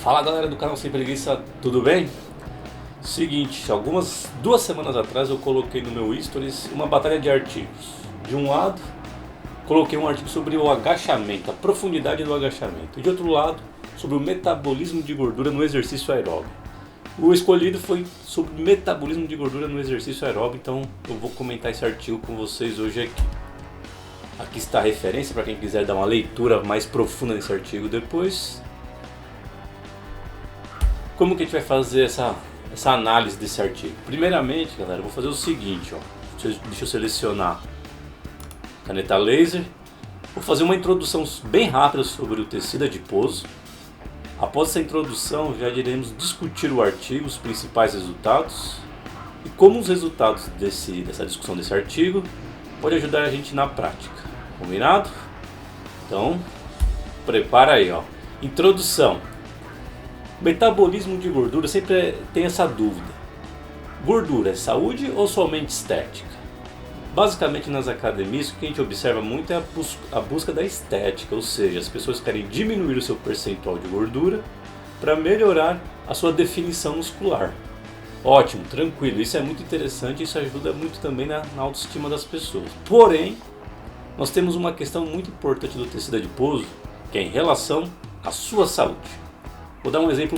Fala galera do canal Sem Preguiça, tudo bem? Seguinte, duas semanas atrás eu coloquei no meu stories uma batalha de artigos. De um lado, coloquei um artigo sobre o agachamento, a profundidade do agachamento. E de outro lado, sobre o metabolismo de gordura no exercício aeróbio. O escolhido foi sobre metabolismo de gordura no exercício aeróbio, então eu vou comentar esse artigo com vocês hoje aqui. Aqui está a referência para quem quiser dar uma leitura mais profunda nesse artigo depois. Como que a gente vai fazer essa análise desse artigo? Primeiramente, galera, eu vou fazer o seguinte, deixa eu selecionar caneta laser. Vou fazer uma introdução bem rápida sobre o tecido adiposo. Após essa introdução, já iremos discutir o artigo, os principais resultados e como os resultados dessa discussão desse artigo pode ajudar a gente na prática. Combinado? Então, prepara aí, Introdução. Metabolismo de gordura sempre tem essa dúvida. Gordura é saúde ou somente estética? Basicamente nas academias o que a gente observa muito é a busca da estética, ou seja, as pessoas querem diminuir o seu percentual de gordura para melhorar a sua definição muscular. Ótimo, tranquilo, isso é muito interessante, isso ajuda muito também na autoestima das pessoas. Porém, nós temos uma questão muito importante do tecido adiposo, que é em relação à sua saúde. Vou dar um exemplo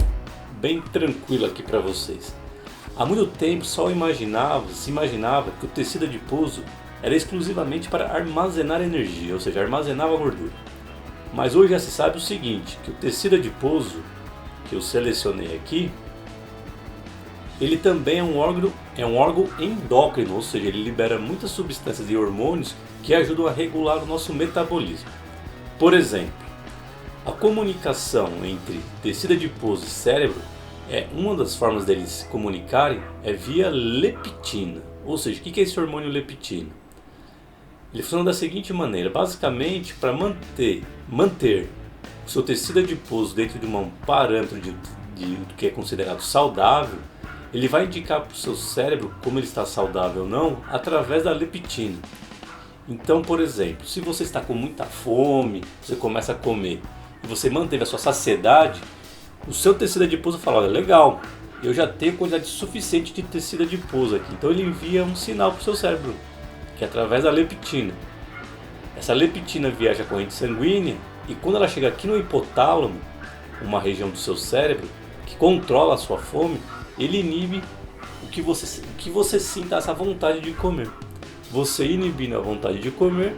bem tranquilo aqui para vocês. Há muito tempo se imaginava que o tecido adiposo era exclusivamente para armazenar energia, ou seja, armazenava gordura. Mas hoje já se sabe o seguinte, que o tecido adiposo, que eu selecionei aqui, ele também é um órgão endócrino, ou seja, ele libera muitas substâncias e hormônios que ajudam a regular o nosso metabolismo. Por exemplo, a comunicação entre tecido adiposo e cérebro, uma das formas deles se comunicarem é via leptina. Ou seja, o que é esse hormônio leptina? Ele funciona da seguinte maneira, basicamente para manter o seu tecido adiposo dentro de um parâmetro do que é considerado saudável, ele vai indicar para o seu cérebro como ele está saudável ou não através da leptina. Então, por exemplo, se você está com muita fome, você começa a comer e você manteve a sua saciedade, o seu tecido adiposo fala, olha, legal, eu já tenho quantidade suficiente de tecido adiposo aqui. Então ele envia um sinal para o seu cérebro, que é através da leptina. Essa leptina viaja à corrente sanguínea e quando ela chega aqui no hipotálamo, uma região do seu cérebro que controla a sua fome, ele inibe o que você sinta essa vontade de comer. Você inibindo a vontade de comer,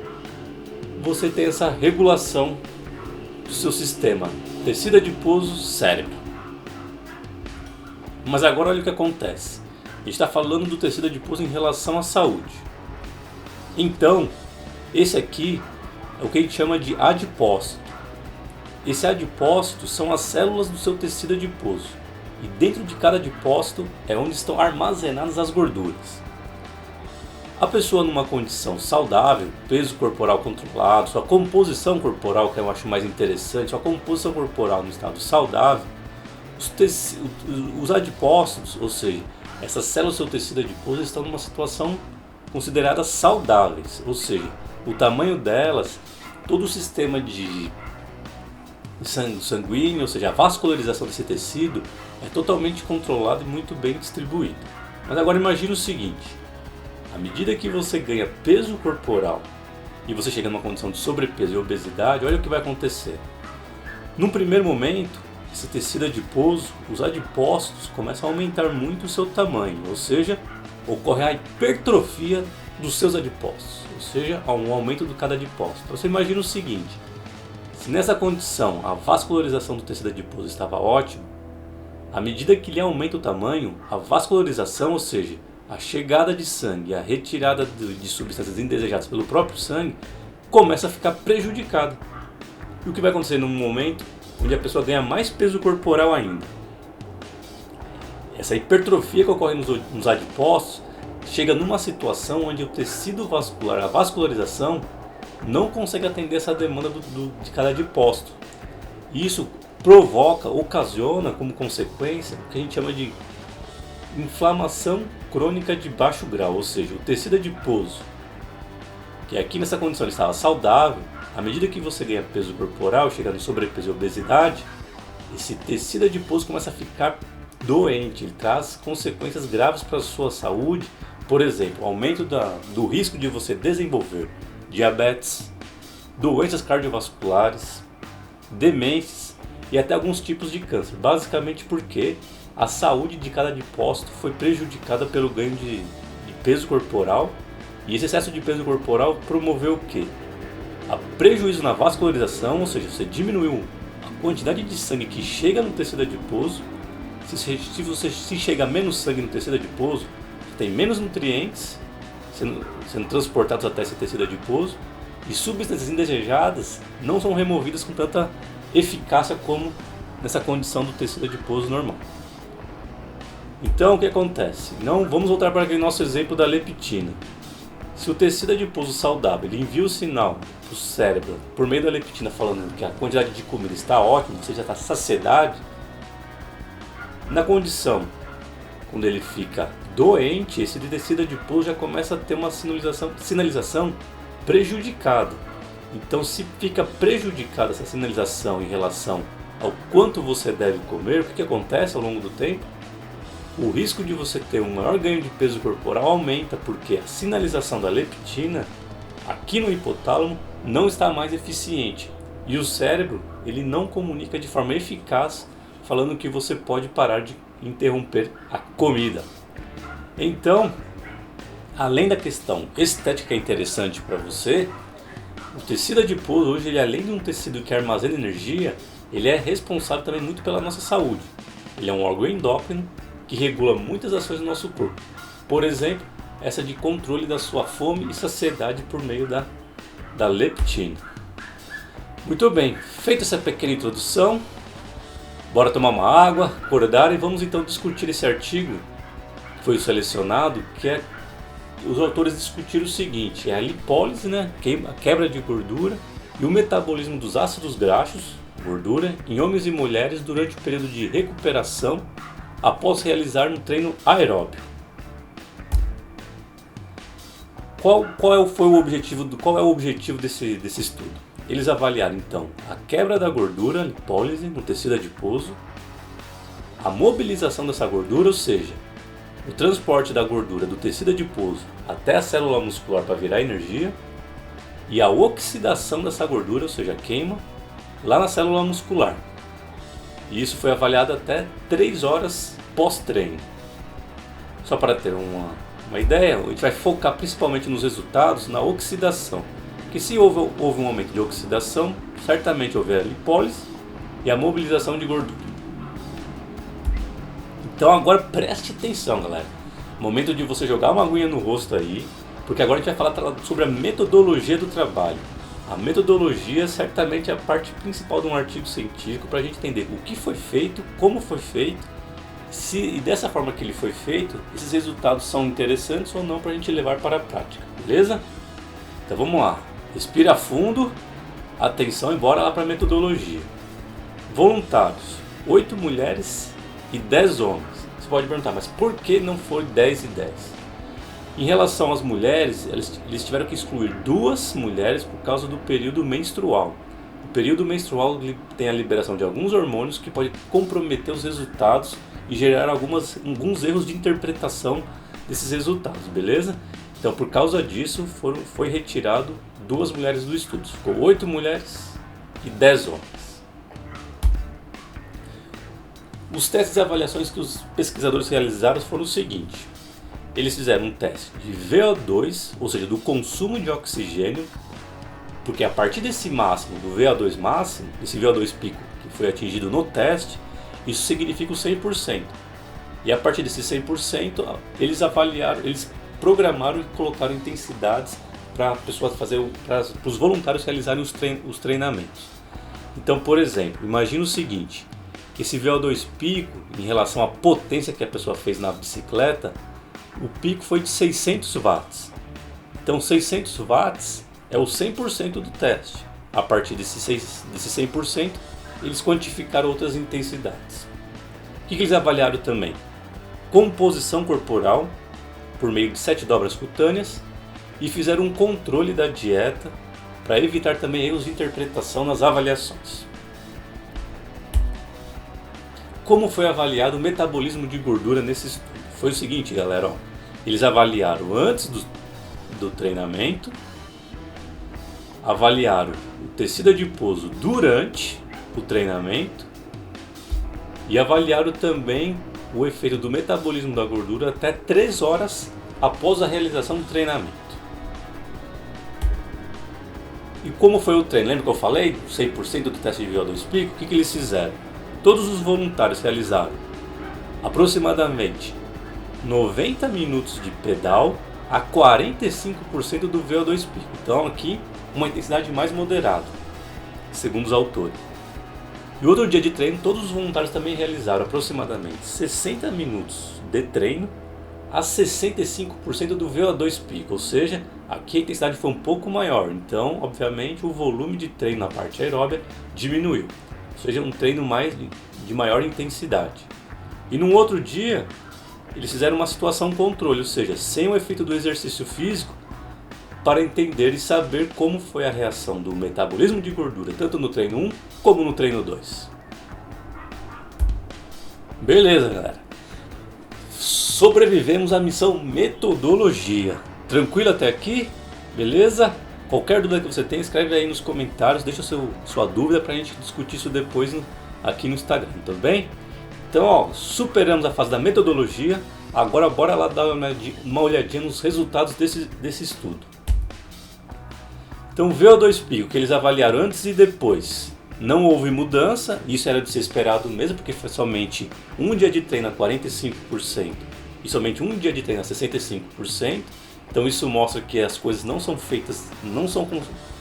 você tem essa regulação do seu sistema, tecido adiposo, cérebro. Mas agora olha o que acontece. A gente está falando do tecido adiposo em relação à saúde. Então, esse aqui é o que a gente chama de adipócito. Esse adipócito são as células do seu tecido adiposo. E dentro de cada adipócito é onde estão armazenadas as gorduras. A pessoa numa condição saudável, peso corporal controlado, sua composição corporal, que eu acho mais interessante, sua composição corporal no estado saudável, os adipócitos, ou seja, essas células do seu tecido adiposo estão numa situação considerada saudáveis, ou seja, o tamanho delas, todo o sistema de sanguíneo, ou seja, a vascularização desse tecido é totalmente controlado e muito bem distribuído. Mas agora imagine o seguinte, à medida que você ganha peso corporal e você chega numa condição de sobrepeso e obesidade, olha o que vai acontecer. Num primeiro momento, esse tecido adiposo, os adipócitos começam a aumentar muito o seu tamanho, ou seja, ocorre a hipertrofia dos seus adipócitos, ou seja, um aumento de cada adipócito. Então você imagina o seguinte, se nessa condição a vascularização do tecido adiposo estava ótima, à medida que ele aumenta o tamanho, a vascularização, ou seja, a chegada de sangue, a retirada de substâncias indesejadas pelo próprio sangue, começa a ficar prejudicada. E o que vai acontecer num momento onde a pessoa ganha mais peso corporal ainda? Essa hipertrofia que ocorre nos adipócitos chega numa situação onde o tecido vascular, a vascularização, não consegue atender essa demanda de cada adipócito. E isso ocasiona como consequência o que a gente chama de inflamação crônica de baixo grau, ou seja, o tecido adiposo, que aqui nessa condição ele estava saudável, à medida que você ganha peso corporal, chega no sobrepeso e obesidade, esse tecido adiposo começa a ficar doente, ele traz consequências graves para a sua saúde, por exemplo, aumento do risco de você desenvolver diabetes, doenças cardiovasculares, demências e até alguns tipos de câncer, basicamente porque a saúde de cada adipócito foi prejudicada pelo ganho de peso corporal, e esse excesso de peso corporal promoveu o quê? A prejuízo na vascularização, ou seja, você diminuiu a quantidade de sangue que chega no tecido adiposo. Se chega menos sangue no tecido adiposo, você tem menos nutrientes sendo transportados até esse tecido adiposo, e substâncias indesejadas não são removidas com tanta eficácia como nessa condição do tecido adiposo normal. Então o que acontece? Vamos voltar para aquele nosso exemplo da leptina. Se o tecido adiposo saudável ele envia o sinal para o cérebro por meio da leptina falando que a quantidade de comida está ótima, ou seja, está saciedade, na condição quando ele fica doente, esse tecido adiposo já começa a ter uma sinalização prejudicada. Então, se fica prejudicada essa sinalização em relação ao quanto você deve comer, o que acontece ao longo do tempo? O risco de você ter um maior ganho de peso corporal aumenta, porque a sinalização da leptina aqui no hipotálamo não está mais eficiente e o cérebro ele não comunica de forma eficaz falando que você pode parar de interromper a comida. Então, além da questão estética interessante para você, o tecido adiposo hoje, além de um tecido que armazena energia, ele é responsável também muito pela nossa saúde. Ele é um órgão endócrino que regula muitas ações do nosso corpo. Por exemplo, essa de controle da sua fome e saciedade por meio da leptina. Muito bem, feita essa pequena introdução, bora tomar uma água, acordar e vamos então discutir esse artigo que foi selecionado, que os autores discutiram o seguinte: é a lipólise, né, a quebra de gordura e o metabolismo dos ácidos graxos, gordura, em homens e mulheres durante o período de recuperação após realizar um treino aeróbio. Qual é o objetivo desse estudo? Eles avaliaram então a quebra da gordura, a lipólise, no tecido adiposo, a mobilização dessa gordura, ou seja, o transporte da gordura do tecido adiposo até a célula muscular para virar energia, e a oxidação dessa gordura, ou seja, a queima, lá na célula muscular. E isso foi avaliado até 3 horas pós-treino. Só para ter uma ideia, a gente vai focar principalmente nos resultados na oxidação. Porque se houve um aumento de oxidação, certamente houve a lipólise e a mobilização de gordura. Então agora preste atenção, galera. Momento de você jogar uma aguinha no rosto aí, porque agora a gente vai falar sobre a metodologia do trabalho. A metodologia certamente é a parte principal de um artigo científico para a gente entender o que foi feito, como foi feito, e dessa forma que ele foi feito, esses resultados são interessantes ou não para a gente levar para a prática, beleza? Então vamos lá, respira fundo, atenção e bora lá para a metodologia. Voluntários, 8 mulheres e 10 homens. Você pode perguntar, mas por que não foi 10 e 10? Em relação às mulheres, eles tiveram que excluir 2 mulheres por causa do período menstrual. O período menstrual tem a liberação de alguns hormônios que podem comprometer os resultados e gerar alguns erros de interpretação desses resultados, beleza? Então, por causa disso, foi retirado 2 mulheres do estudo. Ficou 8 mulheres e 10 homens. Os testes e avaliações que os pesquisadores realizaram foram o seguinte: eles fizeram um teste de VO2, ou seja, do consumo de oxigênio, porque a partir desse máximo, do VO2 máximo, esse VO2 pico que foi atingido no teste, isso significa o 100%. E a partir desse 100%, eles programaram e colocaram intensidades para os voluntários realizarem os treinamentos. Então, por exemplo, imagina o seguinte: esse VO2 pico, em relação à potência que a pessoa fez na bicicleta, o pico foi de 600 watts. Então 600 watts é o 100% do teste. A partir desse 100%, eles quantificaram outras intensidades. O que eles avaliaram também? Composição corporal, por meio de 7 dobras cutâneas, e fizeram um controle da dieta para evitar também erros de interpretação nas avaliações. como foi avaliado o metabolismo de gordura nesse estudo? Foi o seguinte, galera, ó, eles avaliaram antes do treinamento, avaliaram o tecido adiposo durante o treinamento e avaliaram também o efeito do metabolismo da gordura até 3 horas após a realização do treinamento. E como foi o treino? Lembra que eu falei? 100% do teste de VO2 pico? O que eles fizeram? Todos os voluntários realizaram aproximadamente 90 minutos de pedal a 45% do VO2 pico. Então aqui uma intensidade mais moderada, segundo os autores. E outro dia de treino, todos os voluntários também realizaram aproximadamente 60 minutos de treino a 65% do VO2 pico, ou seja, aqui a intensidade foi um pouco maior, então obviamente o volume de treino na parte aeróbica diminuiu, ou seja, um treino de maior intensidade. E num outro dia, eles fizeram uma situação controle, ou seja, sem o efeito do exercício físico, para entender e saber como foi a reação do metabolismo de gordura, tanto no treino 1 como no treino 2. Beleza, galera. Sobrevivemos à missão metodologia. Tranquilo até aqui? Beleza? Qualquer dúvida que você tenha, escreve aí nos comentários, deixa sua dúvida para a gente discutir isso depois aqui no Instagram, tudo bem? Então, ó, superamos a fase da metodologia, agora bora lá dar uma olhadinha nos resultados desse estudo. Então, o VO2 pico que eles avaliaram antes e depois, não houve mudança, isso era de ser esperado mesmo, porque foi somente um dia de treino a 45% e somente um dia de treino a 65%. Então isso mostra que as coisas não são feitas,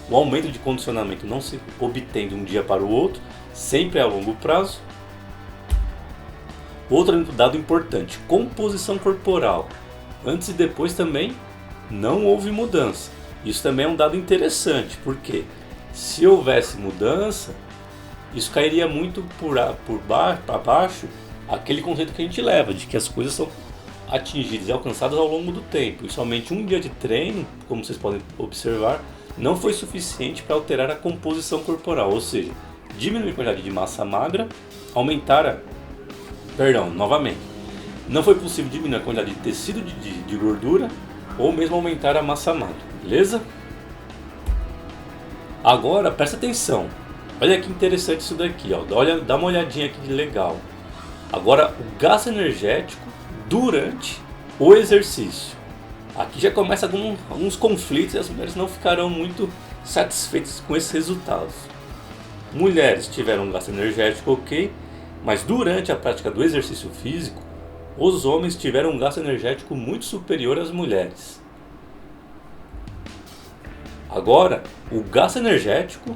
o aumento de condicionamento não se obtém de um dia para o outro, sempre a longo prazo. Outro dado importante, composição corporal. Antes e depois também não houve mudança. Isso também é um dado interessante, porque se houvesse mudança, isso cairia muito para baixo aquele conceito que a gente leva, de que as coisas são atingidas e alcançadas ao longo do tempo. E somente um dia de treino, como vocês podem observar, não foi suficiente para alterar a composição corporal, ou seja, diminuir a quantidade de massa magra, novamente, não foi possível diminuir a quantidade de tecido de gordura ou mesmo aumentar a massa magra, beleza? Agora presta atenção, olha que interessante isso daqui, ó. Dá uma olhadinha aqui que legal. Agora o gasto energético durante o exercício. Aqui já começa alguns conflitos e as mulheres não ficarão muito satisfeitas com esses resultados. Mulheres tiveram um gasto energético ok, mas durante a prática do exercício físico, os homens tiveram um gasto energético muito superior às mulheres. Agora, o gasto energético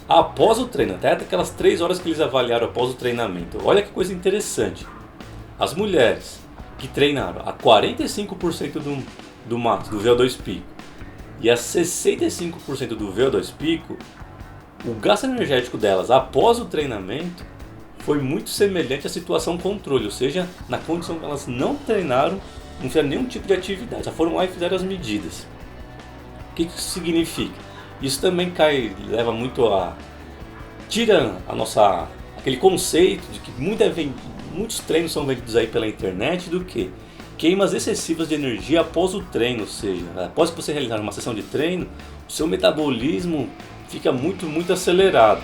após o treino, até aquelas 3 horas que eles avaliaram após o treinamento. Olha que coisa interessante. As mulheres que treinaram a 45% do VO2 pico e a 65% do VO2 pico, o gasto energético delas após o treinamento foi muito semelhante à situação controle, ou seja, na condição que elas não treinaram, não fizeram nenhum tipo de atividade, já foram lá e fizeram as medidas. O que isso significa? Isso também leva muito tira aquele conceito de que muitos treinos são vendidos aí pela internet do que queimas excessivas de energia após o treino, ou seja, após que você realizar uma sessão de treino, o seu metabolismo fica muito, muito acelerado.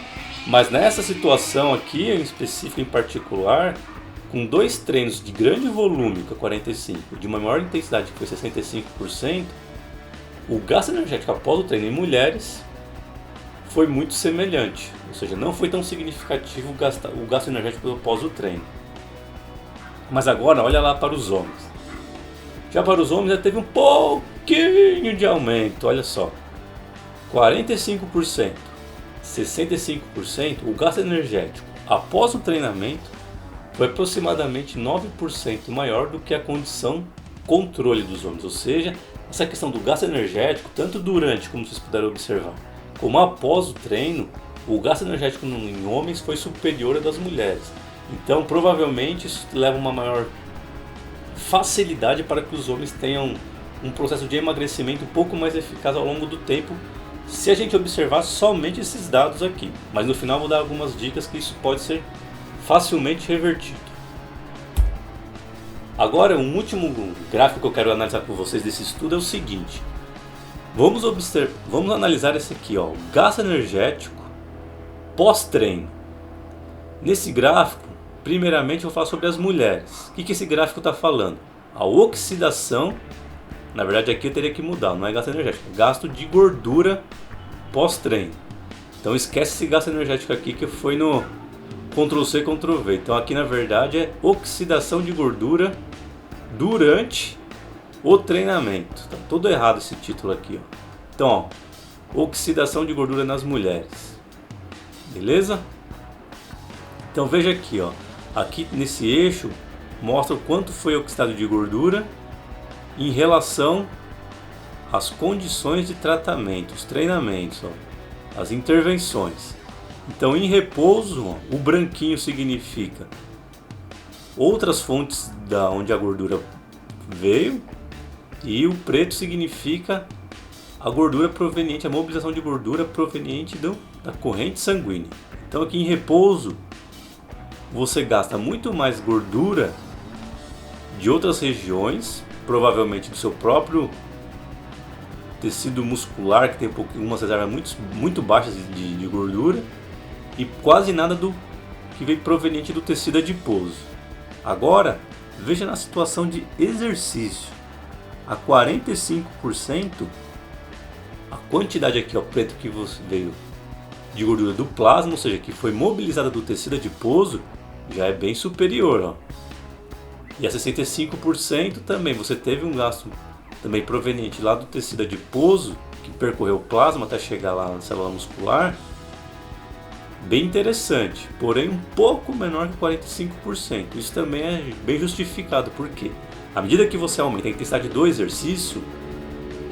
Mas nessa situação aqui, em específico, em particular, com 2 treinos de grande volume, que é 45%, de uma maior intensidade, que foi 65%, o gasto energético após o treino em mulheres foi muito semelhante. Ou seja, não foi tão significativo o gasto energético após o treino. Mas agora, olha lá para os homens. Já para os homens já teve um pouquinho de aumento, olha só. 45%, 65%, o gasto energético após o treinamento foi aproximadamente 9% maior do que a condição controle dos homens. Ou seja, essa questão do gasto energético, tanto durante, como vocês puderam observar, como após o treino, o gasto energético em homens foi superior ao das mulheres. Então, provavelmente, isso leva a uma maior facilidade para que os homens tenham um processo de emagrecimento um pouco mais eficaz ao longo do tempo, se a gente observar somente esses dados aqui. Mas no final vou dar algumas dicas que isso pode ser facilmente revertido. Agora, um último gráfico que eu quero analisar com vocês desse estudo é o seguinte. Vamos analisar esse aqui, ó, o gasto energético pós-treino. Nesse gráfico, primeiramente eu vou falar sobre as mulheres. O que esse gráfico está falando? A oxidação, na verdade aqui eu teria que mudar, não é gasto energético, é gasto de gordura pós-treino. Então esquece esse gasto energético aqui que foi no Ctrl+C, Ctrl+V. Então aqui na verdade é oxidação de gordura durante o treinamento. Tá todo errado esse título aqui, ó. Então, ó, oxidação de gordura nas mulheres. Beleza? Então veja aqui, ó. Aqui nesse eixo mostra o quanto foi oxidado de gordura em relação às condições de tratamento, os treinamentos, ó, as intervenções. Então em repouso, ó, o branquinho significa outras fontes da onde a gordura veio, e o preto significa a gordura proveniente, a mobilização de gordura proveniente da corrente sanguínea. Então aqui em repouso você gasta muito mais gordura de outras regiões, provavelmente do seu próprio tecido muscular, que tem umas reservas muito baixas de gordura, e quase nada do que veio proveniente do tecido adiposo. Agora, veja na situação de exercício, a 45%, a quantidade aqui, ó, preto que você veio de gordura do plasma, ou seja, que foi mobilizada do tecido adiposo, já é bem superior, ó. E a 65% também, você teve um gasto também proveniente lá do tecido adiposo, que percorreu o plasma até chegar lá na célula muscular, bem interessante, porém um pouco menor que 45%. Isso também é bem justificado, porque à medida que você aumenta a intensidade do exercício,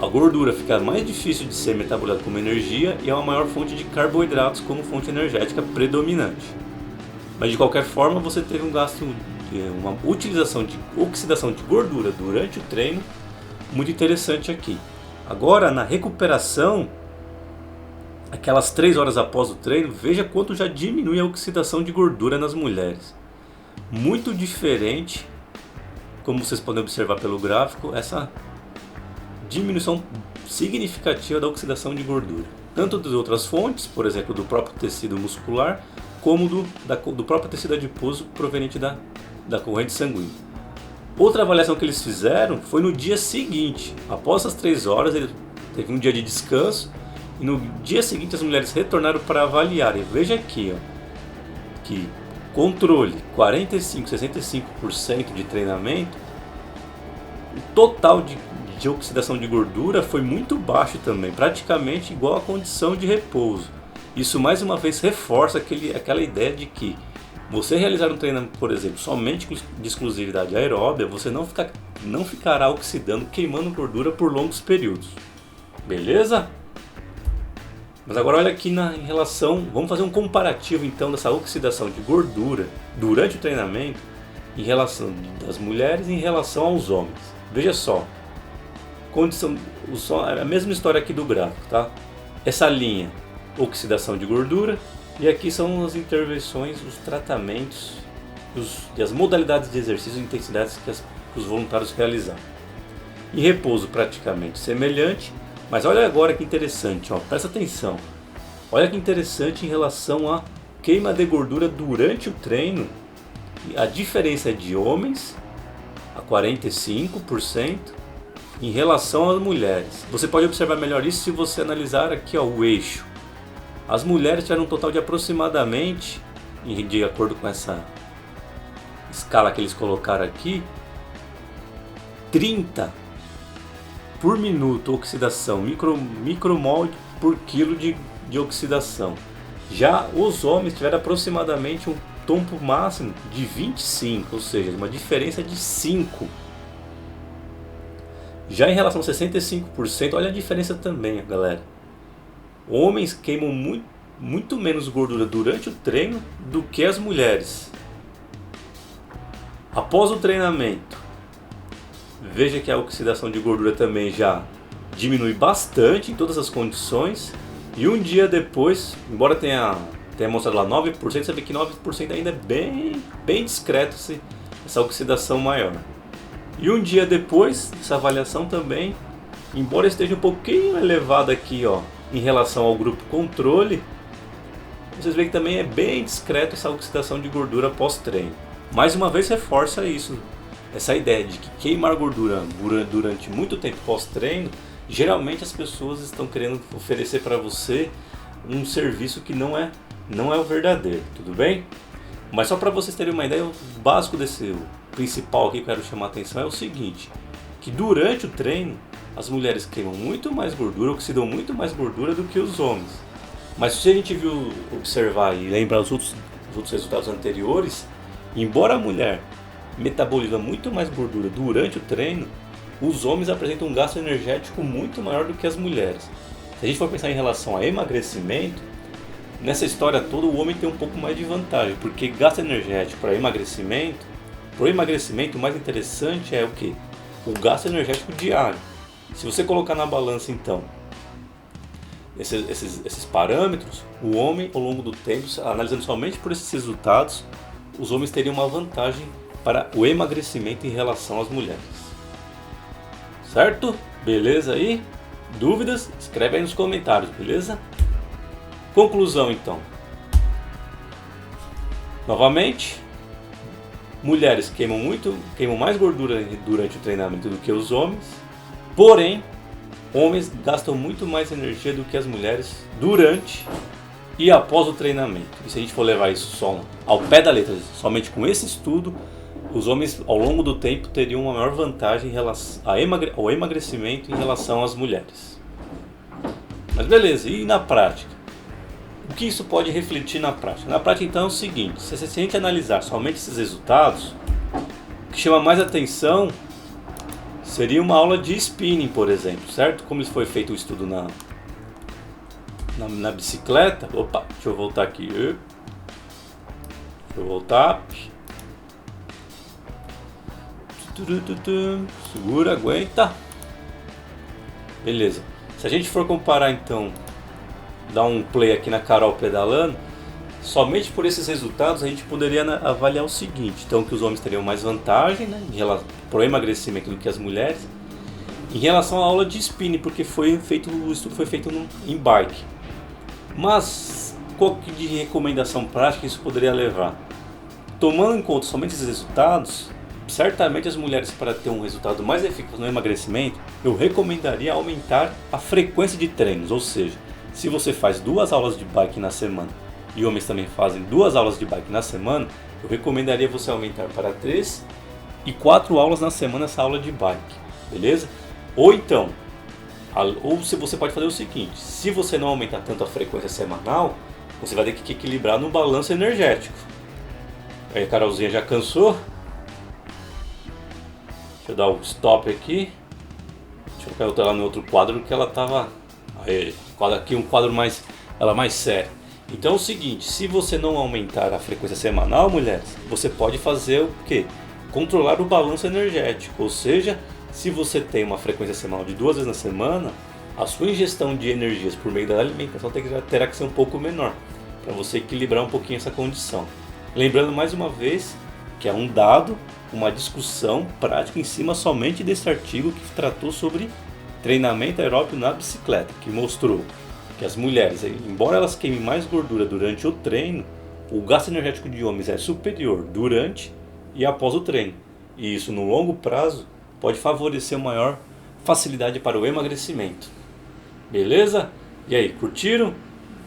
a gordura fica mais difícil de ser metabolizada como energia e é uma maior fonte de carboidratos como fonte energética predominante. Mas de qualquer forma, você teve um gasto, uma utilização de oxidação de gordura durante o treino muito interessante aqui. Agora, na recuperação, aquelas 3 horas após o treino, veja quanto já diminui a oxidação de gordura nas mulheres. Muito diferente, como vocês podem observar pelo gráfico, essa diminuição significativa da oxidação de gordura. Tanto das outras fontes, por exemplo, do próprio tecido muscular, como do próprio tecido adiposo proveniente da corrente sanguínea. Outra avaliação que eles fizeram foi no dia seguinte. Após as 3 horas, ele teve um dia de descanso, e no dia seguinte as mulheres retornaram para avaliar. E veja aqui, ó, que controle 45-65% de treinamento, o total de oxidação de gordura foi muito baixo também, praticamente igual à condição de repouso. Isso mais uma vez reforça aquela ideia de que você realizar um treinamento, por exemplo, somente de exclusividade aeróbia, você não ficará oxidando, queimando gordura por longos períodos. Beleza? Mas agora olha aqui em relação, vamos fazer um comparativo então dessa oxidação de gordura durante o treinamento em relação das mulheres em relação aos homens. Veja só, a mesma história aqui do gráfico, tá? Essa linha, oxidação de gordura, e aqui são as intervenções, os tratamentos e as modalidades de exercício e intensidades que os voluntários realizaram. Em repouso praticamente semelhante, mas olha agora que interessante, ó, presta atenção. Olha que interessante em relação à queima de gordura durante o treino. A diferença é de homens a 45% em relação às mulheres. Você pode observar melhor isso se você analisar aqui, ó, o eixo. As mulheres tiveram um total de aproximadamente, de acordo com essa escala que eles colocaram aqui, 30 por minuto oxidação, micromol por quilo de oxidação. Já os homens tiveram aproximadamente um tombo máximo de 25, ou seja, uma diferença de 5. Já em relação a 65%, olha a diferença também, galera. Homens queimam muito menos gordura durante o treino do que as mulheres. Após o treinamento, veja que a oxidação de gordura também já diminui bastante em todas as condições. E um dia depois, embora tenha mostrado lá 9%, você vê que 9% ainda é bem discreto essa oxidação maior. E um dia depois dessa avaliação também, embora esteja um pouquinho elevado aqui, ó, em relação ao grupo controle, vocês veem que também é bem discreto essa oxidação de gordura pós-treino. Mais uma vez reforça isso, essa ideia de que queimar gordura durante muito tempo pós-treino, geralmente as pessoas estão querendo oferecer para você um serviço que não é o verdadeiro, tudo bem? Mas só para vocês terem uma ideia, o básico o principal aqui que eu quero chamar a atenção é o seguinte, que durante o treino as mulheres queimam muito mais gordura, oxidam muito mais gordura do que os homens. Mas se a gente viu, observar e lembrar os outros resultados anteriores, embora a mulher metaboliza muito mais gordura durante o treino, os homens apresentam um gasto energético muito maior do que as mulheres. Se a gente for pensar em relação a emagrecimento, nessa história toda o homem tem um pouco mais de vantagem, porque gasto energético para emagrecimento, o mais interessante é o que? O gasto energético diário. Se você colocar na balança então esses parâmetros, o homem ao longo do tempo, analisando somente por esses resultados, os homens teriam uma vantagem para o emagrecimento em relação às mulheres. Certo? Beleza aí? Dúvidas? Escreve aí nos comentários, beleza? Conclusão então. Novamente, mulheres queimam mais gordura durante o treinamento do que os homens, porém, homens gastam muito mais energia do que as mulheres durante e após o treinamento. E se a gente for levar isso só ao pé da letra, somente com esse estudo, os homens ao longo do tempo teriam uma maior vantagem em relação ao emagrecimento em relação às mulheres. Mas beleza, e na prática? O que isso pode refletir na prática? Na prática então é o seguinte, se a gente analisar somente esses resultados, o que chama mais atenção seria uma aula de spinning, por exemplo, certo? Como foi feito o estudo na bicicleta. Opa, deixa eu voltar aqui. Deixa eu voltar. Segura, aguenta. Beleza. Se a gente for comparar então, dar um play aqui na Carol pedalando, somente por esses resultados a gente poderia avaliar o seguinte, então que os homens teriam mais vantagem, né, para o emagrecimento do que as mulheres, em relação à aula de spinning, porque o estudo foi feito em bike. Mas qual que de recomendação prática isso poderia levar? Tomando em conta somente esses resultados, certamente as mulheres, para ter um resultado mais eficaz no emagrecimento, eu recomendaria aumentar a frequência de treinos, ou seja, se você faz 2 aulas de bike na semana e homens também fazem 2 aulas de bike na semana, eu recomendaria você aumentar para 3 e 4 aulas na semana essa aula de bike, beleza? Ou então, se você pode fazer o seguinte, se você não aumentar tanto a frequência semanal, você vai ter que equilibrar no balanço energético. Aí a Carolzinha já cansou. Deixa eu dar o stop aqui. Deixa eu colocar ela no outro quadro que ela estava... Aqui um quadro mais sério. Então é o seguinte, se você não aumentar a frequência semanal, mulheres, você pode fazer o quê? Controlar o balanço energético, ou seja, se você tem uma frequência semanal de 2 vezes na semana, a sua ingestão de energias por meio da alimentação terá que ser um pouco menor, para você equilibrar um pouquinho essa condição. Lembrando mais uma vez que é um dado, uma discussão prática em cima somente desse artigo que tratou sobre treinamento aeróbico na bicicleta, que mostrou que as mulheres, embora elas queimem mais gordura durante o treino, o gasto energético de homens é superior durante e após o treino. E isso no longo prazo pode favorecer uma maior facilidade para o emagrecimento. Beleza? E aí, curtiram?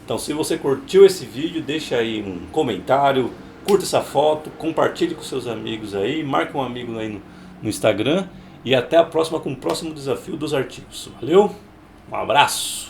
Então se você curtiu esse vídeo, deixa aí um comentário, curta essa foto, compartilhe com seus amigos aí, marque um amigo aí no Instagram e até a próxima com o próximo desafio dos artigos. Valeu? Um abraço!